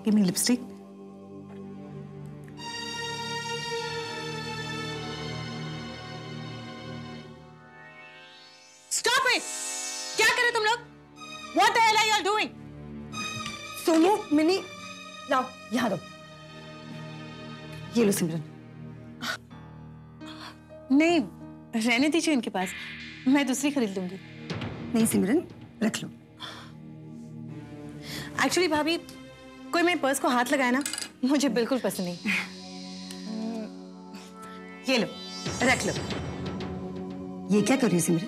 Give me lipstick. Stop it! क्या कर रहे तुम लोग? What the hell are you all doing? Somu, mini, लाओ यहाँ दो। ये लो सिमरन। नहीं, रहने दीजिए इनके पास, मैं दूसरी खरीद लूंगी। नहीं सिमरन, रख लो। एक्चुअली भाभी, कोई मेरे पर्स को हाथ लगाए ना, मुझे बिल्कुल पसंद नहीं। ये लो, रख लो। ये क्या कर रही हो सिमरन?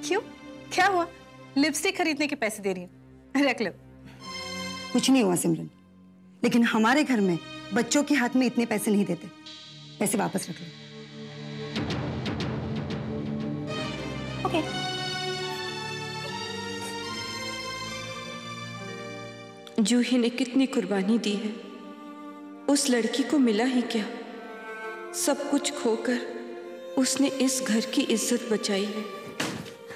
क्यों? क्या हुआ? लिपस्टिक खरीदने के पैसे दे रही हूँ, रख लो। कुछ नहीं हुआ सिमरन, लेकिन हमारे घर में बच्चों के हाथ में इतने पैसे नहीं देते। पैसे वापस रख लो। ओके। जूही ने कितनी कुर्बानी दी है, उस लड़की को मिला ही क्या? सब कुछ खोकर उसने इस घर की इज्जत बचाई है।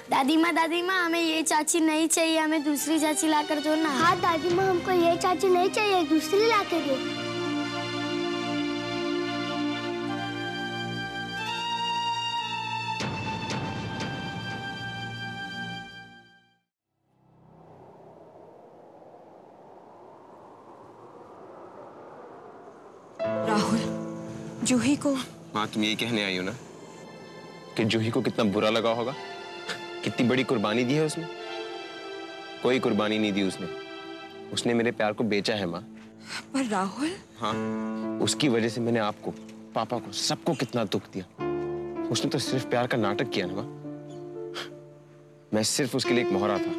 दादी माँ हमें ये चाची नहीं चाहिए, हमें दूसरी चाची लाकर दो ना। हाँ दादी माँ, हमको ये चाची नहीं चाहिए, दूसरी लाके दो। राहुल, जूही को। माँ, तुम यही कहने आई हो ना कि जूही को कितना बुरा लगा होगा? कितनी बड़ी कुर्बानी दी है उसने? कोई कुर्बानी नहीं दी उसने। उसने मेरे प्यार को बेचा है माँ। पर राहुल। हाँ, उसकी वजह से मैंने आपको, पापा को, सबको कितना दुख दिया। उसने तो सिर्फ प्यार का नाटक किया ना माँ। मैं सिर्फ उसके लिए एक मोहरा था।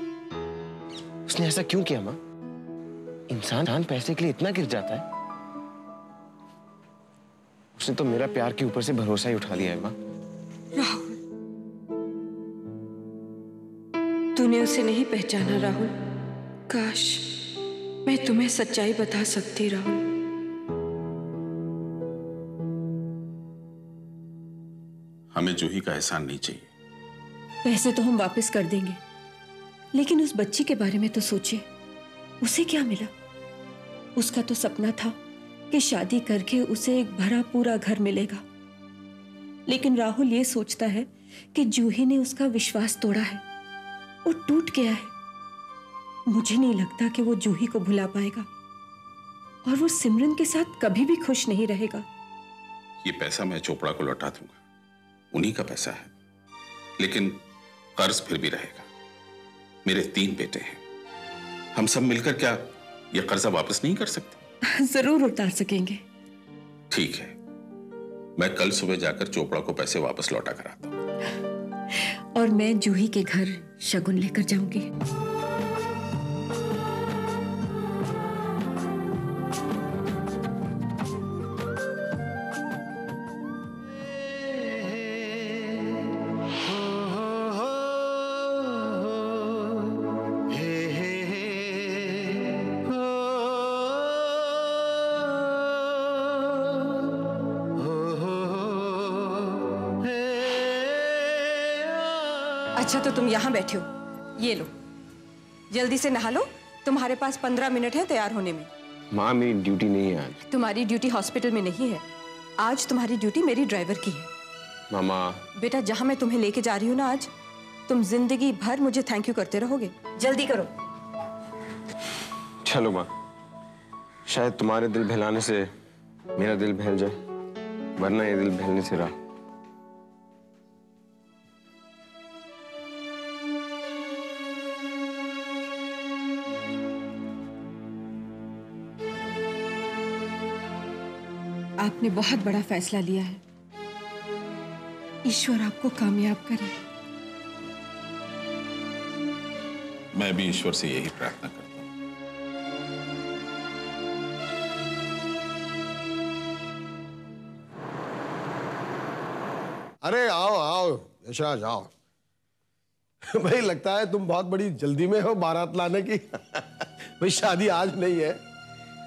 उसने ऐसा क्यों किया माँ? इंसान पैसे के लिए इतना गिर जाता है? उसने तो मेरा प्यार के ऊपर से भरोसा ही उठा लिया है माँ। राहुल, तूने उसे नहीं पहचाना राहुल। काश मैं तुम्हें सच्चाई बता सकती राहुल। हमें जूही का एहसान नहीं चाहिए। पैसे तो हम वापस कर देंगे, लेकिन उस बच्ची के बारे में तो सोचिए। उसे क्या मिला? उसका तो सपना था कि शादी करके उसे एक भरा पूरा घर मिलेगा, लेकिन राहुल ये सोचता है कि जूही ने उसका विश्वास तोड़ा है, वो टूट गया है। मुझे नहीं लगता कि वो जूही को भुला पाएगा, और वो सिमरन के साथ कभी भी खुश नहीं रहेगा। ये पैसा मैं चोपड़ा को लौटा दूंगा, उन्हीं का पैसा है, लेकिन कर्ज फिर भी रहेगा। मेरे 3 बेटे हैं, हम सब मिलकर क्या ये कर्जा वापस नहीं कर सकते? जरूर उतार सकेंगे। ठीक है, मैं कल सुबह जाकर चोपड़ा को पैसे वापस लौटा कर आता हूं। और मैं जूही के घर शगुन लेकर जाऊंगी। अच्छा, तो तुम यहाँ बैठे हो, ये लो, जल्दी से नहा लो। तुम्हारे पास 15 मिनट है तैयार होने में। माँ, मेरी ड्यूटी नहीं है आज। तुम्हारी ड्यूटी हॉस्पिटल में नहीं है, आज तुम्हारी ड्यूटी मेरी ड्राइवर की है। मामा। बेटा, जहाँ मैं तुम्हें लेके जा रही हूँ ना आज, तुम जिंदगी भर मुझे थैंक यू करते रहोगे। जल्दी करो। चलो माँ, शायद तुम्हारे दिल बहलाने से मेरा दिल बहल जाए, वरना ये दिल बहलने से रहा। आपने बहुत बड़ा फैसला लिया है, ईश्वर आपको कामयाब करे। मैं भी ईश्वर से यही प्रार्थना करता हूं। अरे आओ आओ यशराज, आओ। भाई लगता है तुम बहुत बड़ी जल्दी में हो बारात लाने की। भाई शादी आज नहीं है,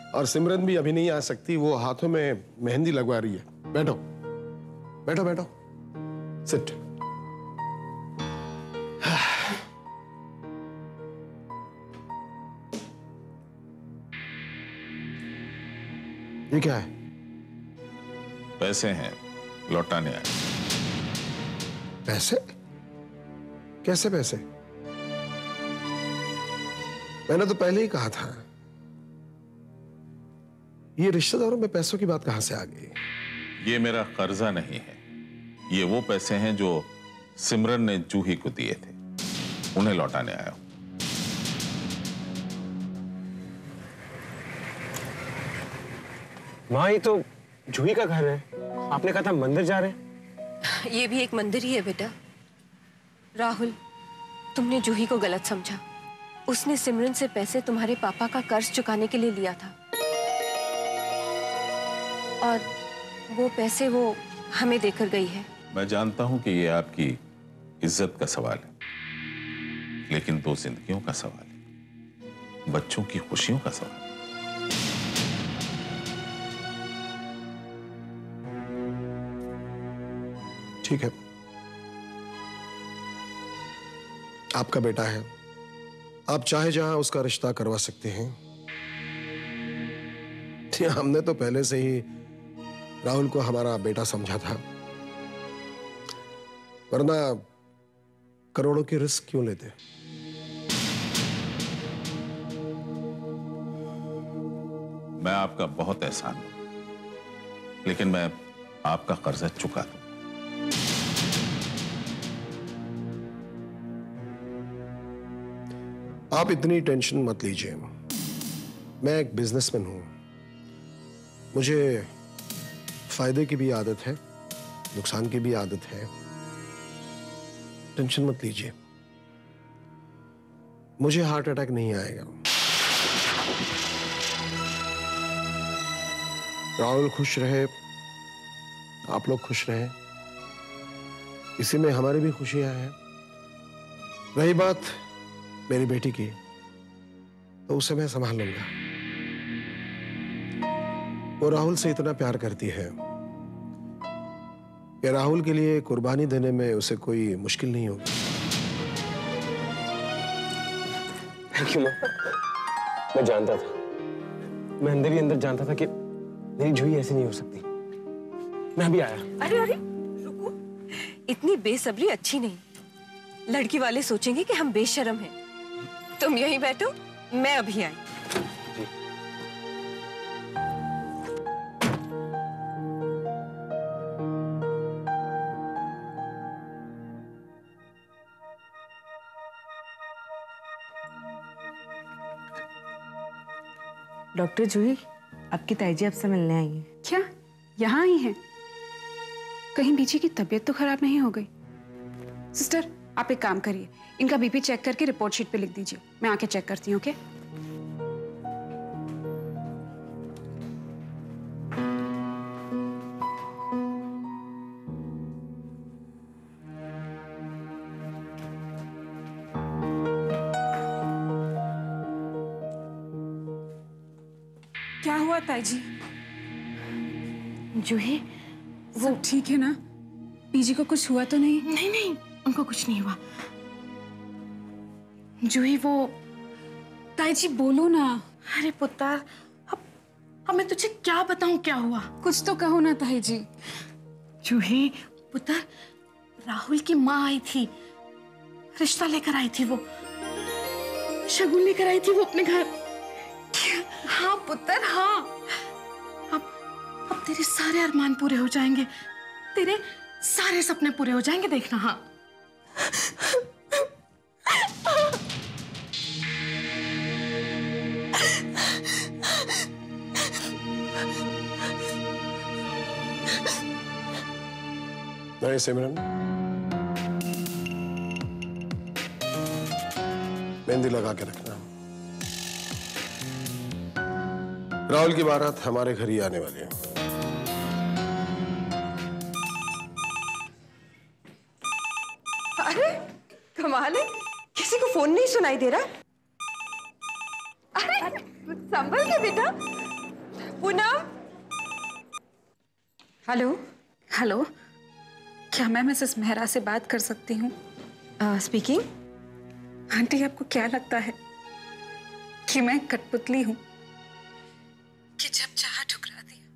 और सिमरन भी अभी नहीं आ सकती, वो हाथों में मेहंदी लगवा रही है। बैठो बैठो बैठो, सिट। ये क्या है? पैसे हैं, लौटाने आए। पैसे? कैसे पैसे? मैंने तो पहले ही कहा था। ये रिश्तेदारों में पैसों की बात कहां से आ गई? ये मेरा कर्जा नहीं है, ये वो पैसे हैं जो सिमरन ने जूही को दिए थे, उन्हें लौटाने आया हूं। माँ, ये तो जूही का घर है। आपने कहा था मंदिर जा रहे हैं। ये भी एक मंदिर ही है बेटा। राहुल, तुमने जूही को गलत समझा। उसने सिमरन से पैसे तुम्हारे पापा का कर्ज चुकाने के लिए लिया था, और वो पैसे वो हमें देकर गई है। मैं जानता हूं कि ये आपकी इज्जत का सवाल है, लेकिन 2 जिंदगियों का सवाल है, बच्चों की खुशियों का सवाल है। ठीक है, आपका बेटा है, आप चाहे जहां उसका रिश्ता करवा सकते हैं। हमने तो पहले से ही राहुल को हमारा बेटा समझा था, वरना करोड़ों की रिस्क क्यों लेते? मैं आपका बहुत एहसान हूं, लेकिन मैं आपका कर्जा चुका दूं। आप इतनी टेंशन मत लीजिए। मैं एक बिजनेसमैन हूं, मुझे फायदे की भी आदत है, नुकसान की भी आदत है। टेंशन मत लीजिए, मुझे हार्ट अटैक नहीं आएगा। राहुल खुश रहे, आप लोग खुश रहे, इसी में हमारी भी खुशियां हैं। रही बात मेरी बेटी की, तो उसे मैं संभाल लूंगा। वो राहुल से इतना प्यार करती है कि राहुल के लिए कुर्बानी देने में उसे कोई मुश्किल नहीं होगी। थैंक यू माँ। मैं जानता था, मैं अंदर ही अंदर जानता था कि मेरी जूही ऐसी नहीं हो सकती। मैं अभी आया। अरे अरे रुको, इतनी बेसब्री अच्छी नहीं। लड़की वाले सोचेंगे कि हम बेशर्म हैं। तुम यहीं बैठो, मैं अभी आई। डॉक्टर जूही, आपकी ताईजी आपसे मिलने आई है। क्या यहाँ आई हैं? कहीं बीजी की तबीयत तो खराब नहीं हो गई? सिस्टर, आप एक काम करिए, इनका बीपी चेक करके रिपोर्ट शीट पे लिख दीजिए, मैं आके चेक करती हूँ। ओके? क्या हुआ ताईजी? जूही, वो ठीक है ना? बीजी को कुछ हुआ तो नहीं? नहीं नहीं, उनको कुछ नहीं हुआ। जूही, वो ताईजी बोलो ना। अरे पुत्र, अब मैं तुझे क्या बताऊं क्या हुआ? कुछ तो कहो ना ताईजी। जूही पुत्र, राहुल की माँ आई थी, रिश्ता लेकर आई थी, वो शगुन लेकर आई थी वो अपने घर। हाँ पुत्र, हाँ। अब तेरे सारे अरमान पूरे हो जाएंगे, तेरे सारे सपने पूरे हो जाएंगे, देखना। हाँ नहीं सिमरन, मेहंदी लगा के रखना। राहुल की बारात हमारे घर ही आने वाली है। अरे कमाल है, किसी को फोन नहीं सुनाई दे रहा। अरे संभल के बेटा। पूनम। हेलो हेलो, क्या मैं मिसेस मेहरा से बात कर सकती हूँ? स्पीकिंग। आंटी, आपको क्या लगता है कि मैं कठपुतली हूँ कि जब चाहा ठुकरा दिया?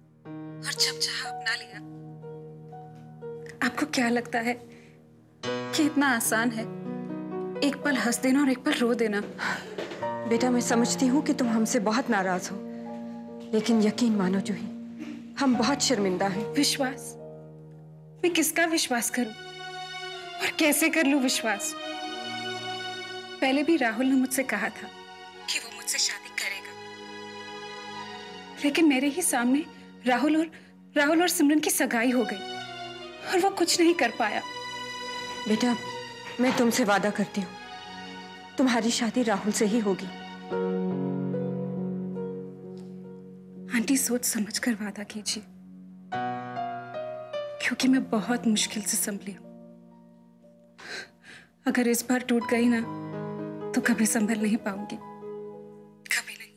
और जब चाहा अपना लिया। आपको क्या लगता है कि इतना आसान है एक पल हंस देना और एक पल रो देना? बेटा, मैं समझती हूँ कि तुम हमसे बहुत नाराज हो, लेकिन यकीन मानो जूही, हम बहुत शर्मिंदा हैं। विश्वास? मैं किसका विश्वास करूं और कैसे कर लूं विश्वास? पहले भी राहुल ने मुझसे कहा था कि वो मुझसे शादी करेगा, लेकिन मेरे ही सामने राहुल और सिमरन की सगाई हो गई और वो कुछ नहीं कर पाया। बेटा, मैं तुमसे वादा करती हूँ, तुम्हारी शादी राहुल से ही होगी। आंटी, सोच समझ कर वादा कीजिए, क्योंकि मैं बहुत मुश्किल से संभली हूं। अगर इस बार टूट गई ना तो कभी संभल नहीं पाऊंगी, कभी नहीं।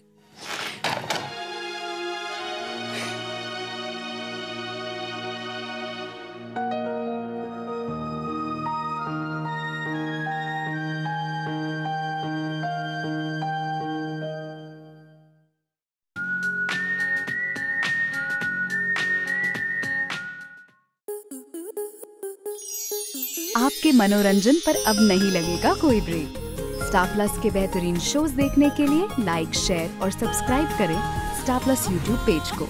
आपके मनोरंजन पर अब नहीं लगेगा कोई ब्रेक। स्टार प्लस के बेहतरीन शोज देखने के लिए लाइक, शेयर और सब्सक्राइब करें स्टार प्लस यूट्यूब पेज को।